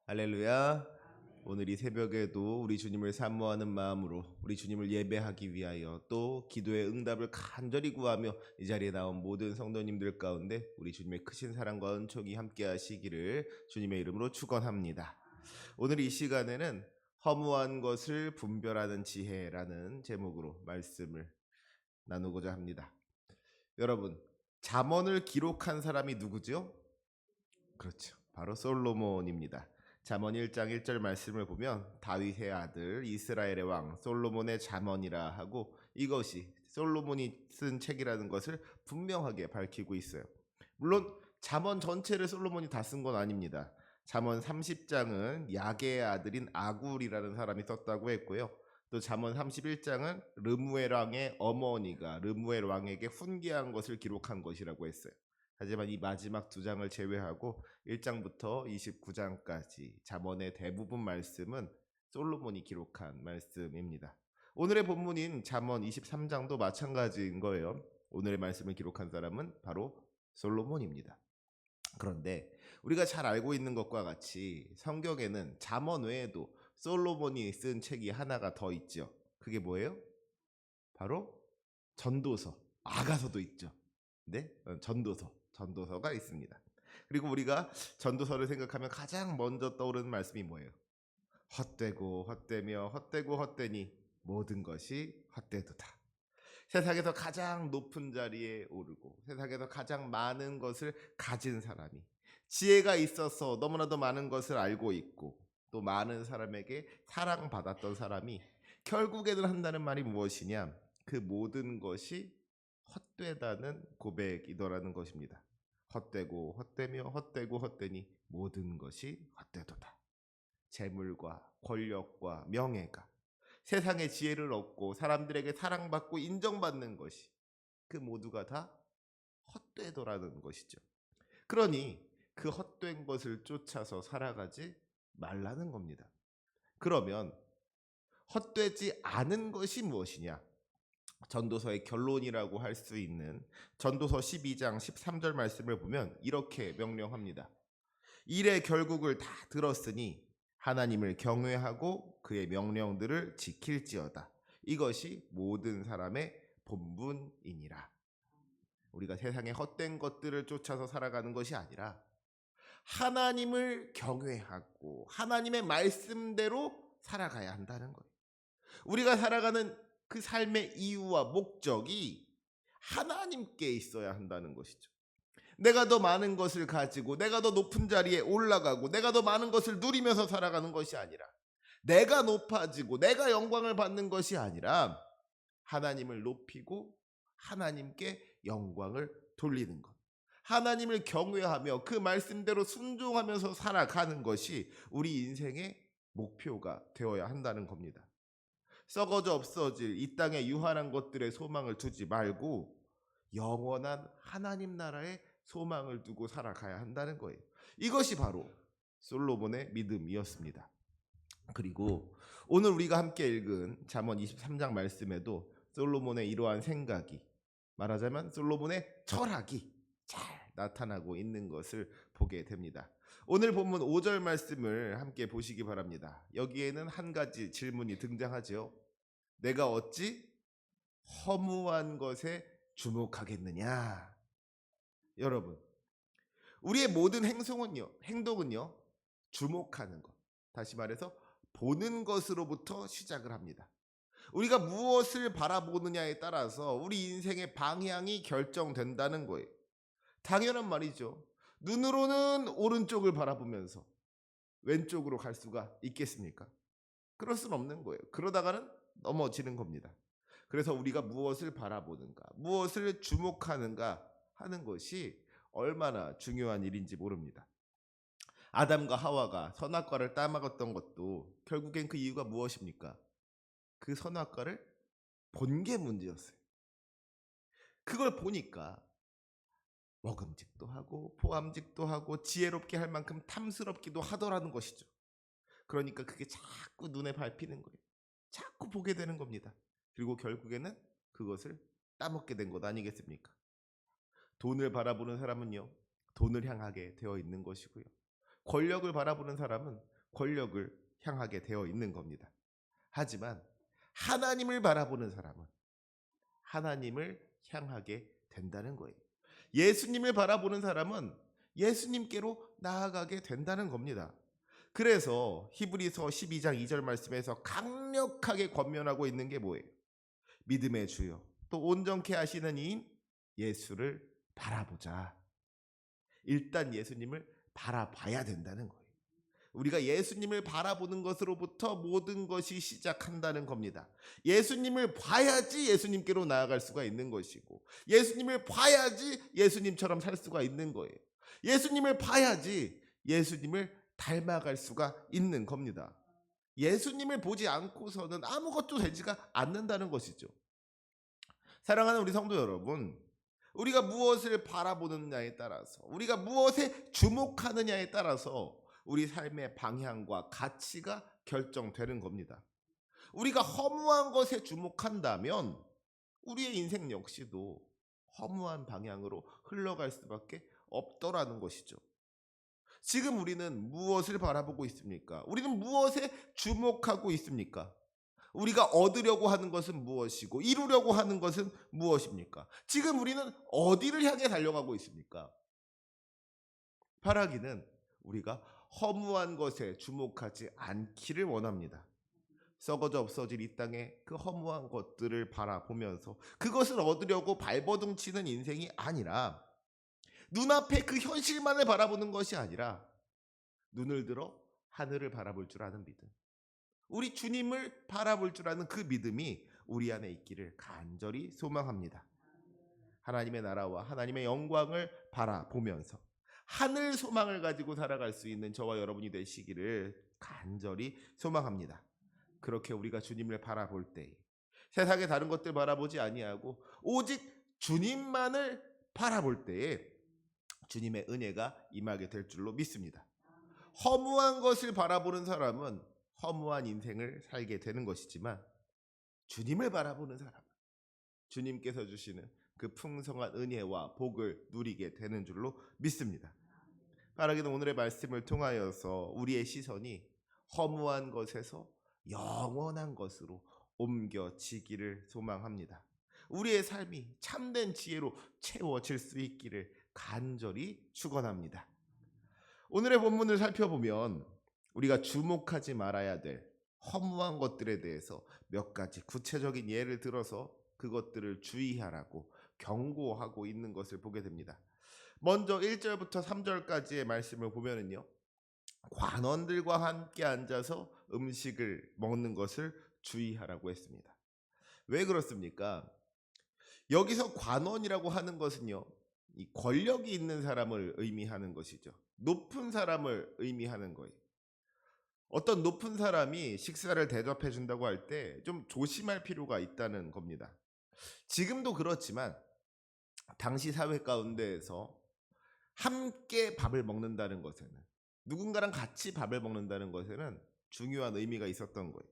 할렐루야. 오늘 이 새벽에도 우리 주님을 사모하는 마음으로 우리 주님을 예배하기 위하여 또 기도의 응답을 간절히 구하며 이 자리에 나온 모든 성도님들 가운데 우리 주님의 크신 사랑과 은총이 함께 하시기를 주님의 이름으로 축원합니다. 오늘 이 시간에는 허무한 것을 분별하는 지혜라는 제목으로 말씀을 나누고자 합니다. 여러분, 잠언을 기록한 사람이 누구죠? 그렇죠. 바로 솔로몬입니다. 잠언 1장 1절 말씀을 보면 다윗의 아들 이스라엘의 왕 솔로몬의 잠언이라 하고 이것이 솔로몬이 쓴 책이라는 것을 분명하게 밝히고 있어요. 물론 잠언 전체를 솔로몬이 다 쓴 건 아닙니다. 잠언 30장은 야게의 아들인 아굴이라는 사람이 썼다고 했고요. 또 잠언 31장은 르무엘 왕의 어머니가 르무엘 왕에게 훈계한 것을 기록한 것이라고 했어요. 하지만 이 마지막 두 장을 제외하고 1장부터 29장까지 잠언의 대부분 말씀은 솔로몬이 기록한 말씀입니다. 오늘의 본문인 잠언 23장도 마찬가지인 거예요. 오늘의 말씀을 기록한 사람은 바로 솔로몬입니다. 그런데 우리가 잘 알고 있는 것과 같이 성경에는 잠언 외에도 솔로몬이 쓴 책이 하나가 더 있죠. 그게 뭐예요? 바로 전도서, 아가서도 있죠. 네? 전도서가 있습니다. 그리고 우리가 전도서를 생각하면 가장 먼저 떠오르는 말씀이 뭐예요? 헛되고 헛되며 헛되고 헛되니 모든 것이 헛되도다. 세상에서 가장 높은 자리에 오르고 세상에서 가장 많은 것을 가진 사람이 지혜가 있어서 너무나도 많은 것을 알고 있고 또 많은 사람에게 사랑받았던 사람이 결국에는 한다는 말이 무엇이냐? 그 모든 것이 헛되다는 고백이더라는 것입니다. 헛되고 헛되며 헛되고 헛되니 모든 것이 헛되도다. 재물과 권력과 명예가 세상의 지혜를 얻고 사람들에게 사랑받고 인정받는 것이 그 모두가 다 헛되더라는 것이죠. 그러니 그 헛된 것을 쫓아서 살아가지 말라는 겁니다. 그러면 헛되지 않은 것이 무엇이냐? 전도서의 결론이라고 할 수 있는 전도서 12장 13절 말씀을 보면 이렇게 명령합니다. 일의 결국을 다 들었으니 하나님을 경외하고 그의 명령들을 지킬지어다. 이것이 모든 사람의 본분이니라. 우리가 세상의 헛된 것들을 쫓아서 살아가는 것이 아니라 하나님을 경외하고 하나님의 말씀대로 살아가야 한다는 거예요. 우리가 살아가는 그 삶의 이유와 목적이 하나님께 있어야 한다는 것이죠. 내가 더 많은 것을 가지고 내가 더 높은 자리에 올라가고 내가 더 많은 것을 누리면서 살아가는 것이 아니라 내가 높아지고 내가 영광을 받는 것이 아니라 하나님을 높이고 하나님께 영광을 돌리는 것. 하나님을 경외하며 그 말씀대로 순종하면서 살아가는 것이 우리 인생의 목표가 되어야 한다는 겁니다. 썩어져 없어질 이 땅의 유한한 것들에 소망을 두지 말고 영원한 하나님 나라에 소망을 두고 살아가야 한다는 거예요. 이것이 바로 솔로몬의 믿음이었습니다. 그리고 오늘 우리가 함께 읽은 잠언 23장 말씀에도 솔로몬의 이러한 생각이 말하자면 솔로몬의 철학이 잘 나타나고 있는 것을 보게 됩니다. 오늘 본문 5절 말씀을 함께 보시기 바랍니다. 여기에는 한 가지 질문이 등장하죠. 내가 어찌 허무한 것에 주목하겠느냐? 여러분, 우리의 모든 행동은요, 주목하는 것. 다시 말해서 보는 것으로부터 시작을 합니다. 우리가 무엇을 바라보느냐에 따라서 우리 인생의 방향이 결정된다는 거예요. 당연한 말이죠. 눈으로는 오른쪽을 바라보면서 왼쪽으로 갈 수가 있겠습니까? 그럴 수는 없는 거예요. 그러다가는 넘어지는 겁니다. 그래서 우리가 무엇을 바라보는가, 무엇을 주목하는가 하는 것이 얼마나 중요한 일인지 모릅니다. 아담과 하와가 선악과를 따먹었던 것도 결국엔 그 이유가 무엇입니까? 그 선악과를 본 게 문제였어요. 그걸 보니까 먹음직도 하고 포함직도 하고 지혜롭게 할 만큼 탐스럽기도 하더라는 것이죠. 그러니까 그게 자꾸 눈에 밟히는 거예요. 자꾸 보게 되는 겁니다. 그리고 결국에는 그것을 따먹게 된 것 아니겠습니까? 돈을 바라보는 사람은요, 돈을 향하게 되어 있는 것이고요. 권력을 바라보는 사람은 권력을 향하게 되어 있는 겁니다. 하지만 하나님을 바라보는 사람은 하나님을 향하게 된다는 거예요. 예수님을 바라보는 사람은 예수님께로 나아가게 된다는 겁니다. 그래서 히브리서 12장 2절 말씀에서 강력하게 권면하고 있는 게 뭐예요? 믿음의 주요 또 온전케 하시는 이인 예수를 바라보자. 일단 예수님을 바라봐야 된다는 거예요. 우리가 예수님을 바라보는 것으로부터 모든 것이 시작한다는 겁니다. 예수님을 봐야지 예수님께로 나아갈 수가 있는 것이고, 예수님을 봐야지 예수님처럼 살 수가 있는 거예요. 예수님을 봐야지 예수님을 닮아갈 수가 있는 겁니다. 예수님을 보지 않고서는 아무것도 되지가 않는다는 것이죠. 사랑하는 우리 성도 여러분, 우리가 무엇을 바라보느냐에 따라서, 우리가 무엇에 주목하느냐에 따라서 우리 삶의 방향과 가치가 결정되는 겁니다. 우리가 허무한 것에 주목한다면 우리의 인생 역시도 허무한 방향으로 흘러갈 수밖에 없더라는 것이죠. 지금 우리는 무엇을 바라보고 있습니까? 우리는 무엇에 주목하고 있습니까? 우리가 얻으려고 하는 것은 무엇이고 이루려고 하는 것은 무엇입니까? 지금 우리는 어디를 향해 달려가고 있습니까? 바라기는 우리가 허무한 것에 주목하지 않기를 원합니다. 썩어져 없어질 이 땅에 그 허무한 것들을 바라보면서 그것을 얻으려고 발버둥 치는 인생이 아니라, 눈앞에 그 현실만을 바라보는 것이 아니라 눈을 들어 하늘을 바라볼 줄 아는 믿음, 우리 주님을 바라볼 줄 아는 그 믿음이 우리 안에 있기를 간절히 소망합니다. 하나님의 나라와 하나님의 영광을 바라보면서 하늘 소망을 가지고 살아갈 수 있는 저와 여러분이 되시기를 간절히 소망합니다. 그렇게 우리가 주님을 바라볼 때 세상의 다른 것들 바라보지 아니하고 오직 주님만을 바라볼 때에 주님의 은혜가 임하게 될 줄로 믿습니다. 허무한 것을 바라보는 사람은 허무한 인생을 살게 되는 것이지만, 주님을 바라보는 사람은 주님께서 주시는 그 풍성한 은혜와 복을 누리게 되는 줄로 믿습니다. 바라기는 오늘의 말씀을 통하여서 우리의 시선이 허무한 것에서 영원한 것으로 옮겨지기를 소망합니다. 우리의 삶이 참된 지혜로 채워질 수 있기를 간절히 축원합니다. 오늘의 본문을 살펴보면 우리가 주목하지 말아야 될 허무한 것들에 대해서 몇 가지 구체적인 예를 들어서 그것들을 주의하라고 경고하고 있는 것을 보게 됩니다. 먼저 1절부터 3절까지의 말씀을 보면은요, 관원들과 함께 앉아서 음식을 먹는 것을 주의하라고 했습니다. 왜 그렇습니까? 여기서 관원이라고 하는 것은요, 이 권력이 있는 사람을 의미하는 것이죠. 높은 사람을 의미하는 거예요. 어떤 높은 사람이 식사를 대접해 준다고 할 때 좀 조심할 필요가 있다는 겁니다. 지금도 그렇지만 당시 사회 가운데에서 함께 밥을 먹는다는 것에는, 누군가랑 같이 밥을 먹는다는 것에는 중요한 의미가 있었던 거예요.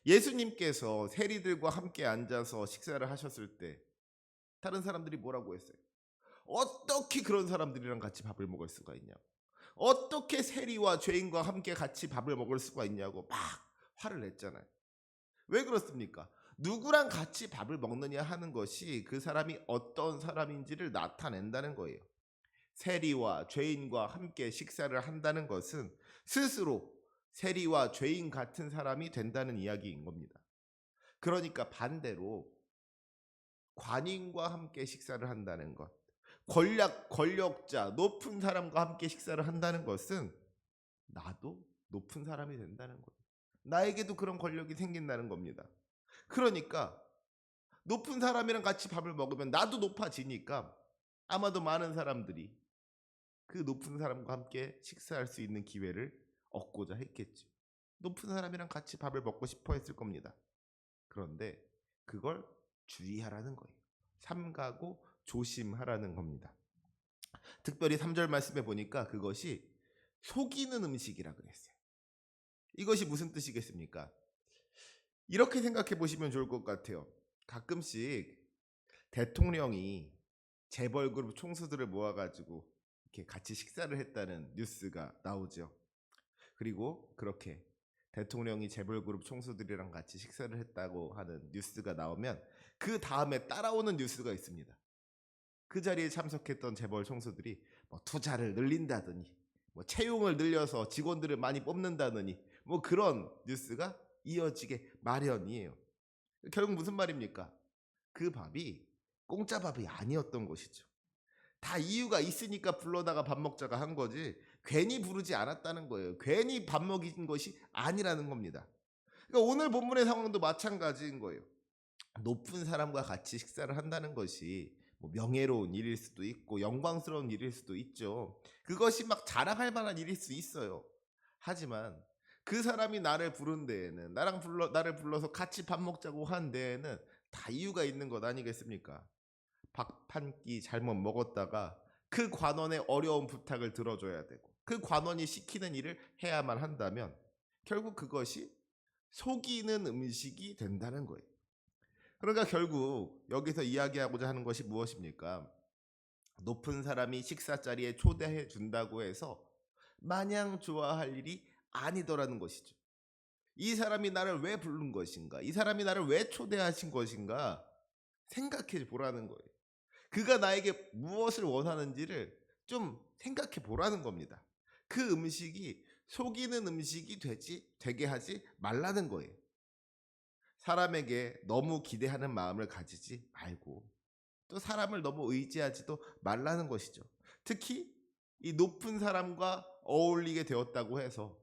예수님께서 세리들과 함께 앉아서 식사를 하셨을 때 다른 사람들이 뭐라고 했어요? 어떻게 그런 사람들이랑 같이 밥을 먹을 수가 있냐고, 어떻게 세리와 죄인과 함께 같이 밥을 먹을 수가 있냐고 막 화를 냈잖아요. 왜 그렇습니까? 누구랑 같이 밥을 먹느냐 하는 것이 그 사람이 어떤 사람인지를 나타낸다는 거예요. 세리와 죄인과 함께 식사를 한다는 것은 스스로 세리와 죄인 같은 사람이 된다는 이야기인 겁니다. 그러니까 반대로 관인과 함께 식사를 한다는 것, 권력자, 높은 사람과 함께 식사를 한다는 것은 나도 높은 사람이 된다는 거예요. 나에게도 그런 권력이 생긴다는 겁니다. 그러니까 높은 사람이랑 같이 밥을 먹으면 나도 높아지니까 아마도 많은 사람들이 그 높은 사람과 함께 식사할 수 있는 기회를 얻고자 했겠죠. 높은 사람이랑 같이 밥을 먹고 싶어 했을 겁니다. 그런데 그걸 주의하라는 거예요. 삼가고 조심하라는 겁니다. 특별히 3절 말씀에 보니까 그것이 속이는 음식이라 그랬어요. 이것이 무슨 뜻이겠습니까? 이렇게 생각해 보시면 좋을 것 같아요. 가끔씩 대통령이 재벌그룹 총수들을 모아가지고 이렇게 같이 식사를 했다는 뉴스가 나오죠. 그리고 그렇게 대통령이 재벌그룹 총수들이랑 같이 식사를 했다고 하는 뉴스가 나오면 그 다음에 따라오는 뉴스가 있습니다. 그 자리에 참석했던 재벌 총수들이 뭐 투자를 늘린다더니 뭐 채용을 늘려서 직원들을 많이 뽑는다더니 뭐 그런 뉴스가 이어지게 마련이에요. 결국 무슨 말입니까? 그 밥이 공짜 밥이 아니었던 것이죠. 다 이유가 있으니까 불러다가 밥 먹자가 한 거지 괜히 부르지 않았다는 거예요. 괜히 밥 먹인 것이 아니라는 겁니다. 그러니까 오늘 본문의 상황도 마찬가지인 거예요. 높은 사람과 같이 식사를 한다는 것이 뭐 명예로운 일일 수도 있고 영광스러운 일일 수도 있죠. 그것이 막 자랑할 만한 일일 수 있어요. 하지만 그 사람이 나를 부른 데에는 나를 불러서 같이 밥 먹자고 한 데에는 다 이유가 있는 것 아니겠습니까? 밥 한 끼 잘못 먹었다가 그 관원의 어려운 부탁을 들어줘야 되고 그 관원이 시키는 일을 해야만 한다면 결국 그것이 속이는 음식이 된다는 거예요. 그러니까 결국 여기서 이야기하고자 하는 것이 무엇입니까? 높은 사람이 식사 자리에 초대해 준다고 해서 마냥 좋아할 일이 아니더라는 것이죠. 이 사람이 나를 왜 부른 것인가? 이 사람이 나를 왜 초대하신 것인가? 생각해 보라는 거예요. 그가 나에게 무엇을 원하는지를 좀 생각해 보라는 겁니다. 그 음식이 속이는 음식이 되게 하지 말라는 거예요. 사람에게 너무 기대하는 마음을 가지지 말고 또 사람을 너무 의지하지도 말라는 것이죠. 특히 이 높은 사람과 어울리게 되었다고 해서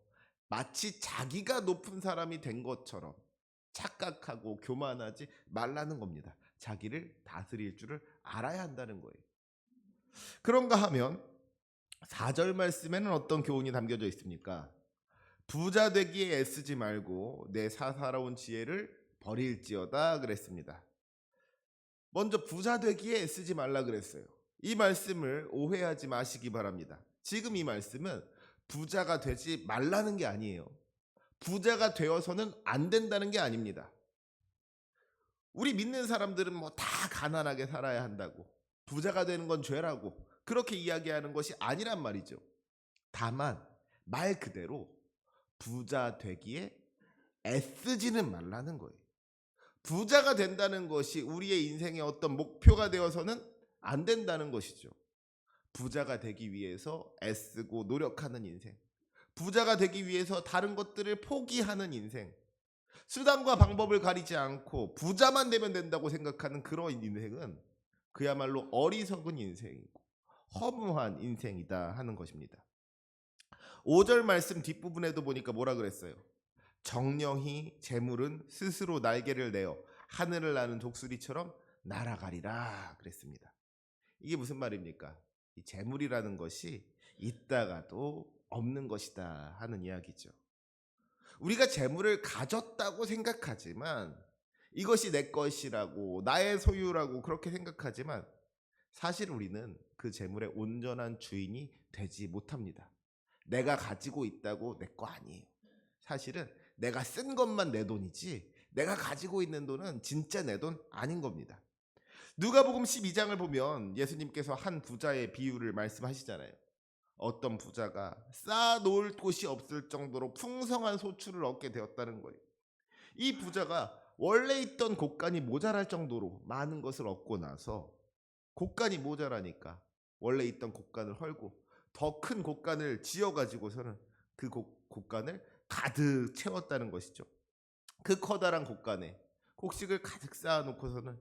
마치 자기가 높은 사람이 된 것처럼 착각하고 교만하지 말라는 겁니다. 자기를 다스릴 줄을 알아야 한다는 거예요. 그런가 하면 4절 말씀에는 어떤 교훈이 담겨져 있습니까? 부자 되기에 애쓰지 말고 내 사사로운 지혜를 버릴지어다 그랬습니다. 먼저 부자 되기에 애쓰지 말라 그랬어요. 이 말씀을 오해하지 마시기 바랍니다. 지금 이 말씀은 부자가 되지 말라는 게 아니에요. 부자가 되어서는 안 된다는 게 아닙니다. 우리 믿는 사람들은 뭐 다 가난하게 살아야 한다고, 부자가 되는 건 죄라고 그렇게 이야기하는 것이 아니란 말이죠. 다만 말 그대로 부자 되기에 애쓰지는 말라는 거예요. 부자가 된다는 것이 우리의 인생의 어떤 목표가 되어서는 안 된다는 것이죠. 부자가 되기 위해서 애쓰고 노력하는 인생, 부자가 되기 위해서 다른 것들을 포기하는 인생, 수단과 방법을 가리지 않고 부자만 되면 된다고 생각하는 그런 인생은 그야말로 어리석은 인생이고 허무한 인생이다 하는 것입니다. 5절 말씀 뒷부분에도 보니까 뭐라 그랬어요? 정령히 재물은 스스로 날개를 내어 하늘을 나는 독수리처럼 날아가리라 그랬습니다. 이게 무슨 말입니까? 이 재물이라는 것이 있다가도 없는 것이다 하는 이야기죠. 우리가 재물을 가졌다고 생각하지만 이것이 내 것이라고 나의 소유라고 그렇게 생각하지만 사실 우리는 그 재물의 온전한 주인이 되지 못합니다. 내가 가지고 있다고 내 거 아니에요. 사실은 내가 쓴 것만 내 돈이지 내가 가지고 있는 돈은 진짜 내 돈 아닌 겁니다. 누가복음 12장을 보면 예수님께서 한 부자의 비유를 말씀하시잖아요. 어떤 부자가 쌓아놓을 곳이 없을 정도로 풍성한 소출을 얻게 되었다는 거예요. 이 부자가 원래 있던 곳간이 모자랄 정도로 많은 것을 얻고 나서 곳간이 모자라니까 원래 있던 곳간을 헐고 더 큰 곳간을 지어가지고서는 그 곳간을 가득 채웠다는 것이죠. 그 커다란 곳간에 곡식을 가득 쌓아놓고서는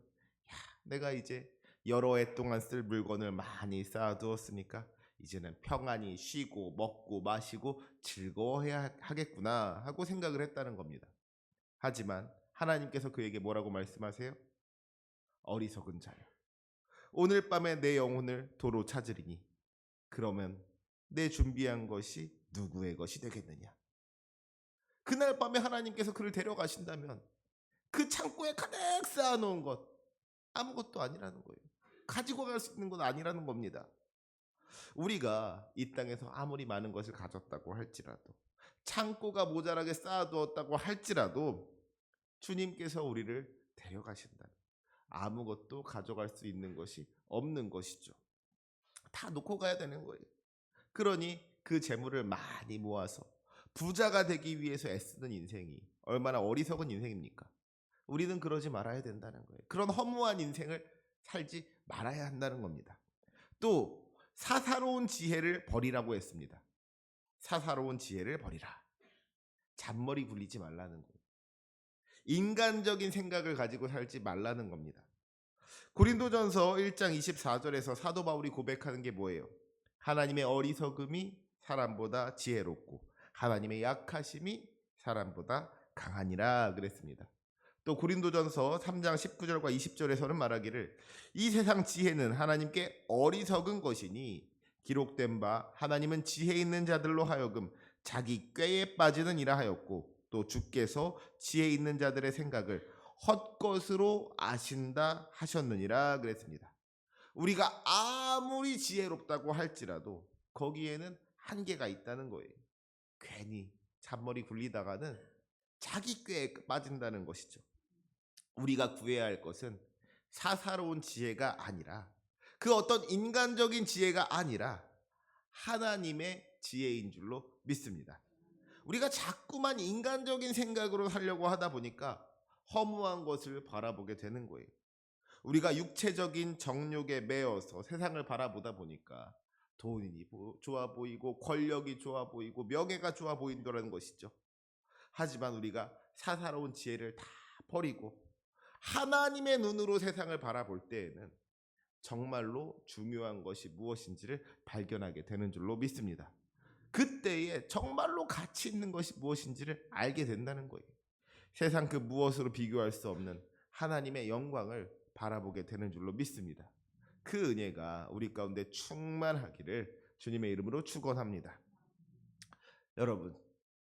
내가 이제 여러 해 동안 쓸 물건을 많이 쌓아두었으니까 이제는 평안히 쉬고 먹고 마시고 즐거워해야 하겠구나 하고 생각을 했다는 겁니다. 하지만 하나님께서 그에게 뭐라고 말씀하세요? 어리석은 자여, 오늘 밤에 내 영혼을 도로 찾으리니 그러면 내 준비한 것이 누구의 것이 되겠느냐. 그날 밤에 하나님께서 그를 데려가신다면 그 창고에 가득 쌓아놓은 것 아무것도 아니라는 거예요. 가지고 갈 수 있는 건 아니라는 겁니다. 우리가 이 땅에서 아무리 많은 것을 가졌다고 할지라도 창고가 모자라게 쌓아두었다고 할지라도 주님께서 우리를 데려가신다면 아무것도 가져갈 수 있는 것이 없는 것이죠. 다 놓고 가야 되는 거예요. 그러니 그 재물을 많이 모아서 부자가 되기 위해서 애쓰는 인생이 얼마나 어리석은 인생입니까? 우리는 그러지 말아야 된다는 거예요. 그런 허무한 인생을 살지 말아야 한다는 겁니다. 또 사사로운 지혜를 버리라고 했습니다. 사사로운 지혜를 버리라. 잔머리 굴리지 말라는 거예요. 인간적인 생각을 가지고 살지 말라는 겁니다. 고린도전서 1장 24절에서 사도 바울이 고백하는 게 뭐예요? 하나님의 어리석음이 사람보다 지혜롭고 하나님의 약하심이 사람보다 강하니라 그랬습니다. 또 고린도전서 3장 19절과 20절에서는 말하기를 이 세상 지혜는 하나님께 어리석은 것이니 기록된 바 하나님은 지혜 있는 자들로 하여금 자기 꾀에 빠지는 이라 하였고 또 주께서 지혜 있는 자들의 생각을 헛것으로 아신다 하셨느니라 그랬습니다. 우리가 아무리 지혜롭다고 할지라도 거기에는 한계가 있다는 거예요. 괜히 잔머리 굴리다가는 자기 꾀에 빠진다는 것이죠. 우리가 구해야 할 것은 사사로운 지혜가 아니라 그 어떤 인간적인 지혜가 아니라 하나님의 지혜인 줄로 믿습니다. 우리가 자꾸만 인간적인 생각으로 살려고 하다 보니까 허무한 것을 바라보게 되는 거예요. 우리가 육체적인 정욕에 매여서 세상을 바라보다 보니까 돈이 좋아 보이고 권력이 좋아 보이고 명예가 좋아 보인다는 것이죠. 하지만 우리가 사사로운 지혜를 다 버리고 하나님의 눈으로 세상을 바라볼 때에는 정말로 중요한 것이 무엇인지를 발견하게 되는 줄로 믿습니다. 그때에 정말로 가치 있는 것이 무엇인지를 알게 된다는 거예요. 세상 그 무엇으로 비교할 수 없는 하나님의 영광을 바라보게 되는 줄로 믿습니다. 그 은혜가 우리 가운데 충만하기를 주님의 이름으로 축원합니다. 여러분,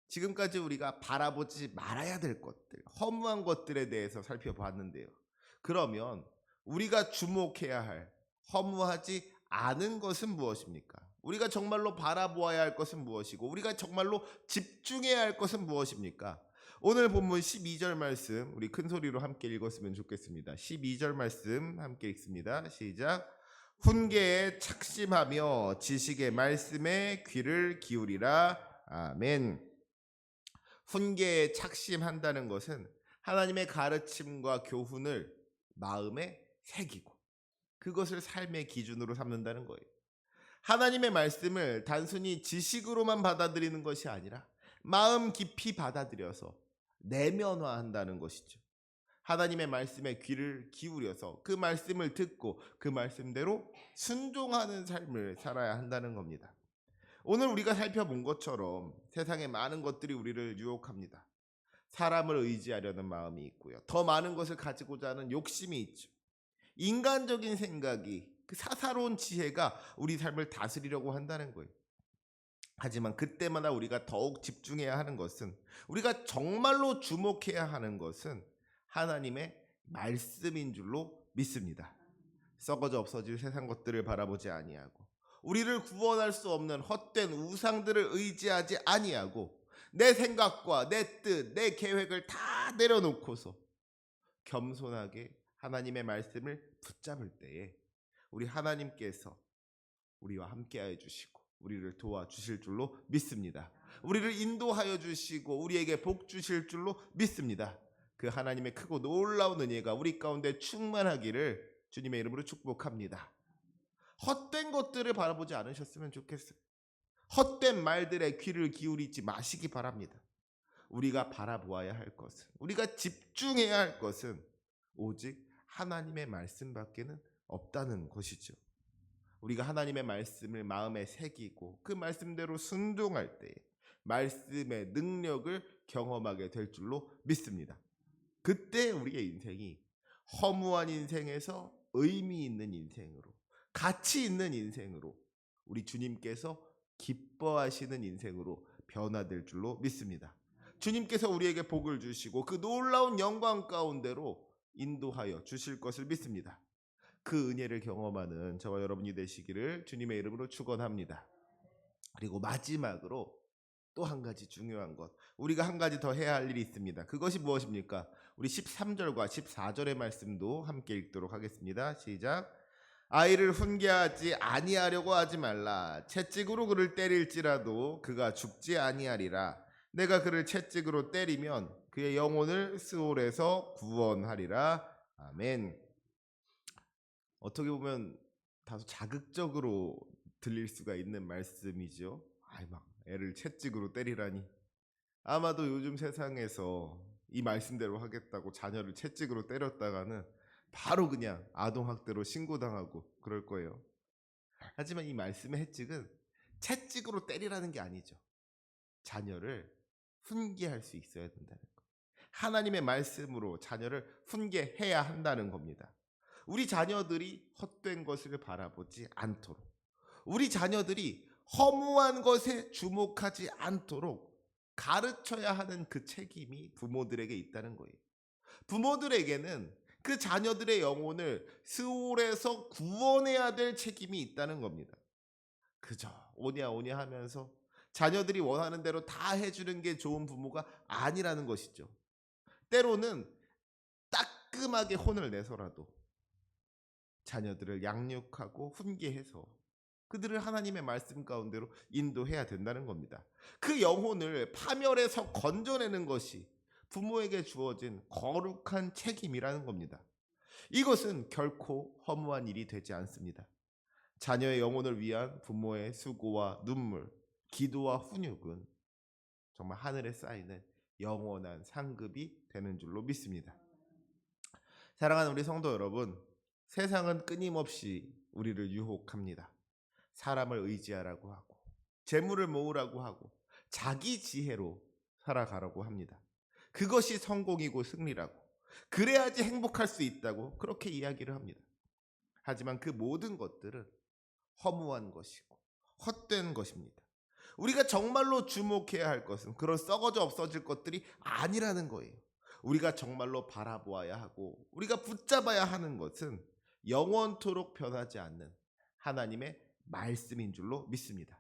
지금까지 우리가 바라보지 말아야 될 것들, 허무한 것들에 대해서 살펴봤는데요. 그러면 우리가 주목해야 할 허무하지 않은 것은 무엇입니까? 우리가 정말로 바라보아야 할 것은 무엇이고 우리가 정말로 집중해야 할 것은 무엇입니까? 오늘 본문 12절 말씀 우리 큰 소리로 함께 읽었으면 좋겠습니다. 12절 말씀 함께 읽습니다. 시작. 훈계에 착심하며 지식의 말씀에 귀를 기울이라. 아멘. 훈계에 착심한다는 것은 하나님의 가르침과 교훈을 마음에 새기고 그것을 삶의 기준으로 삼는다는 거예요. 하나님의 말씀을 단순히 지식으로만 받아들이는 것이 아니라 마음 깊이 받아들여서 내면화한다는 것이죠. 하나님의 말씀에 귀를 기울여서 그 말씀을 듣고 그 말씀대로 순종하는 삶을 살아야 한다는 겁니다. 오늘 우리가 살펴본 것처럼 세상에 많은 것들이 우리를 유혹합니다. 사람을 의지하려는 마음이 있고요. 더 많은 것을 가지고자 하는 욕심이 있죠. 인간적인 생각이 그 사사로운 지혜가 우리 삶을 다스리려고 한다는 거예요. 하지만 그때마다 우리가 더욱 집중해야 하는 것은 우리가 정말로 주목해야 하는 것은 하나님의 말씀인 줄로 믿습니다. 썩어져 없어질 세상 것들을 바라보지 아니하고 우리를 구원할 수 없는 헛된 우상들을 의지하지 아니하고 내 생각과 내 뜻, 내 계획을 다 내려놓고서 겸손하게 하나님의 말씀을 붙잡을 때에 우리 하나님께서 우리와 함께하여 주시고 우리를 도와주실 줄로 믿습니다. 우리를 인도하여 주시고 우리에게 복 주실 줄로 믿습니다. 그 하나님의 크고 놀라운 은혜가 우리 가운데 충만하기를 주님의 이름으로 축복합니다. 헛된 것들을 바라보지 않으셨으면 좋겠어요. 헛된 말들에 귀를 기울이지 마시기 바랍니다. 우리가 바라보아야 할 것은, 우리가 집중해야 할 것은 오직 하나님의 말씀밖에는 없다는 것이죠. 우리가 하나님의 말씀을 마음에 새기고 그 말씀대로 순종할 때 말씀의 능력을 경험하게 될 줄로 믿습니다. 그때 우리의 인생이 허무한 인생에서 의미 있는 인생으로, 가치 있는 인생으로, 우리 주님께서 기뻐하시는 인생으로 변화될 줄로 믿습니다. 주님께서 우리에게 복을 주시고 그 놀라운 영광 가운데로 인도하여 주실 것을 믿습니다. 그 은혜를 경험하는 저와 여러분이 되시기를 주님의 이름으로 축원합니다. 그리고 마지막으로 또 한 가지 중요한 것, 우리가 한 가지 더 해야 할 일이 있습니다. 그것이 무엇입니까? 우리 13절과 14절의 말씀도 함께 읽도록 하겠습니다. 시작. 아이를 훈계하지 아니하려고 하지 말라. 채찍으로 그를 때릴지라도 그가 죽지 아니하리라. 내가 그를 채찍으로 때리면 그의 영혼을 스올에서 구원하리라. 아멘. 어떻게 보면 다소 자극적으로 들릴 수가 있는 말씀이죠. 아이 막 애를 채찍으로 때리라니. 아마도 요즘 세상에서 이 말씀대로 하겠다고 자녀를 채찍으로 때렸다가는 바로 그냥 아동학대로 신고당하고 그럴 거예요. 하지만 이 말씀의 해찍은 채찍으로 때리라는 게 아니죠. 자녀를 훈계할 수 있어야 된다는 거. 하나님의 말씀으로 자녀를 훈계해야 한다는 겁니다. 우리 자녀들이 헛된 것을 바라보지 않도록, 우리 자녀들이 허무한 것에 주목하지 않도록 가르쳐야 하는 그 책임이 부모들에게 있다는 거예요. 부모들에게는 그 자녀들의 영혼을 스올에서 구원해야 될 책임이 있다는 겁니다. 그저 오냐 오냐 하면서 자녀들이 원하는 대로 다 해주는 게 좋은 부모가 아니라는 것이죠. 때로는 따끔하게 혼을 내서라도 자녀들을 양육하고 훈계해서 그들을 하나님의 말씀 가운데로 인도해야 된다는 겁니다. 그 영혼을 파멸에서 건져내는 것이 부모에게 주어진 거룩한 책임이라는 겁니다. 이것은 결코 허무한 일이 되지 않습니다. 자녀의 영혼을 위한 부모의 수고와 눈물, 기도와 훈육은 정말 하늘에 쌓이는 영원한 상급이 되는 줄로 믿습니다. 사랑하는 우리 성도 여러분, 세상은 끊임없이 우리를 유혹합니다. 사람을 의지하라고 하고, 재물을 모으라고 하고, 자기 지혜로 살아가라고 합니다. 그것이 성공이고 승리라고, 그래야지 행복할 수 있다고 그렇게 이야기를 합니다. 하지만 그 모든 것들은 허무한 것이고 헛된 것입니다. 우리가 정말로 주목해야 할 것은 그런 썩어져 없어질 것들이 아니라는 거예요. 우리가 정말로 바라보아야 하고 우리가 붙잡아야 하는 것은 영원토록 변하지 않는 하나님의 말씀인 줄로 믿습니다.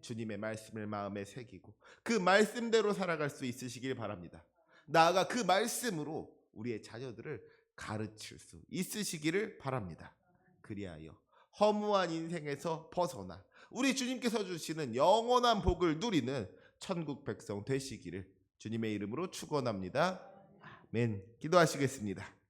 주님의 말씀을 마음에 새기고 그 말씀대로 살아갈 수 있으시길 바랍니다. 나아가 그 말씀으로 우리의 자녀들을 가르칠 수 있으시기를 바랍니다. 그리하여 허무한 인생에서 벗어나 우리 주님께서 주시는 영원한 복을 누리는 천국 백성 되시기를 주님의 이름으로 축원합니다. 아멘. 기도하시겠습니다.